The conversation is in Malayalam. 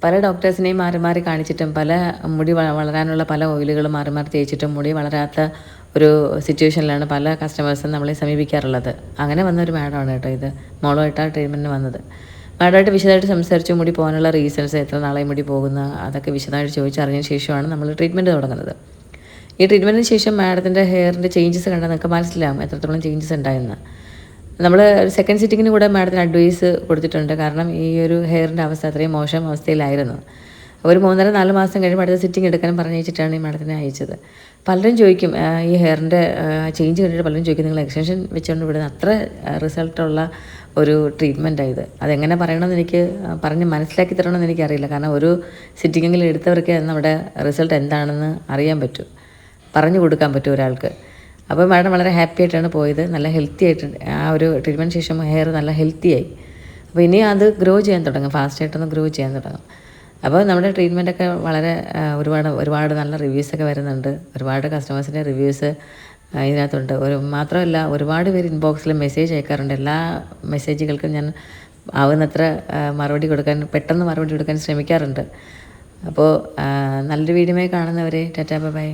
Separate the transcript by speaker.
Speaker 1: പല ഡോക്ടേഴ്സിനെയും മാറി മാറി കാണിച്ചിട്ടും മുടി വളരാനുള്ള പല ഓയിലുകളും മാറി മാറി തേച്ചിട്ടും മുടി വളരാത്ത ഒരു സിറ്റുവേഷനിലാണ് പല കസ്റ്റമേഴ്സും നമ്മളെ സമീപിക്കാറുള്ളത്. അങ്ങനെ വന്ന ഒരു മാഡമാണ് കേട്ടോ ഇത്. മോളുമായിട്ടാണ് ട്രീറ്റ്മെൻറ്റിന് വന്നത്. മാഡമായിട്ട് വിശദമായിട്ട് സംസാരിച്ചു. മുടി പോകാനുള്ള റീസൺസ്, എത്ര നാളായി മുടി പോകുന്ന, അതൊക്കെ വിശദമായിട്ട് ചോദിച്ചറിഞ്ഞ ശേഷമാണ് നമ്മൾ ട്രീറ്റ്മെൻറ്റ് തുടങ്ങുന്നത്. ഈ ട്രീറ്റ്മെൻറ്റിന് ശേഷം മാഡത്തിൻ്റെ ഹെയറിൻ്റെ ചേഞ്ചസ് കണ്ടാൽ നിങ്ങൾക്ക് മനസ്സിലാവും എത്രത്തോളം ചേഞ്ചസ് ഉണ്ടായെന്ന്. നമ്മൾ സെക്കൻഡ് സിറ്റിങ്ങിന് കൂടെ മാഡത്തിന് അഡ്വൈസ് കൊടുത്തിട്ടുണ്ട്. കാരണം ഈ ഒരു ഹെയറിൻ്റെ അവസ്ഥ അത്രയും മോശം അവസ്ഥയിലായിരുന്നു. ഒരു 3.5-4 മാസം കഴിയുമ്പോൾ അടുത്ത സിറ്റിംഗ് എടുക്കാനും പറഞ്ഞിട്ടാണ് ഈ മാഡത്തിനെ അയച്ചത്. പലരും ചോദിക്കും, ഈ ഹെയറിൻ്റെ ചേഞ്ച് കണ്ടിട്ട് പലരും ചോദിക്കും, നിങ്ങൾ എക്സ്റ്റൻഷൻ വെച്ചുകൊണ്ട് വിടുന്ന അത്ര റിസൾട്ടുള്ള ഒരു ട്രീറ്റ്മെൻറ്റാണ് ഇത്. അതെങ്ങനെ പറയണമെന്ന് എനിക്ക് പറഞ്ഞ് മനസ്സിലാക്കി തരണമെന്ന് എനിക്കറിയില്ല. കാരണം ഒരു സിറ്റിങ്ങെങ്കിലും എടുത്തവർക്ക് നമ്മുടെ റിസൾട്ട് എന്താണെന്ന് അറിയാൻ പറ്റും, പറഞ്ഞു കൊടുക്കാൻ പറ്റും ഒരാൾക്ക്. അപ്പോൾ മാഡം വളരെ ഹാപ്പി ആയിട്ടാണ് പോയത്. നല്ല ഹെൽത്തി ആയിട്ട് ആ ഒരു ട്രീറ്റ്മെൻറ്റ് ശേഷം ഹെയർ നല്ല ഹെൽത്തിയായി. അപ്പോൾ ഇനി അത് ഗ്രോ ചെയ്യാൻ തുടങ്ങും, ഫാസ്റ്റായിട്ടൊന്ന് ഗ്രോ ചെയ്യാൻ തുടങ്ങും. അപ്പോൾ നമ്മുടെ ട്രീറ്റ്മെൻറ്റൊക്കെ വളരെ ഒരുപാട് നല്ല റിവ്യൂസൊക്കെ വരുന്നുണ്ട്. ഒരുപാട് കസ്റ്റമേഴ്സിൻ്റെ റിവ്യൂസ് ഇതിനകത്തുണ്ട്. മാത്രമല്ല ഒരുപാട് പേര് ഇൻബോക്സിൽ മെസ്സേജ് അയക്കാറുണ്ട്. എല്ലാ മെസ്സേജുകൾക്കും ഞാൻ ആവുന്നത്ര പെട്ടെന്ന് മറുപടി കൊടുക്കാൻ ശ്രമിക്കാറുണ്ട്. അപ്പോൾ നല്ലൊരു വീഡിയോയിൽ കാണുന്നവരെ ടാറ്റാ ബൈ.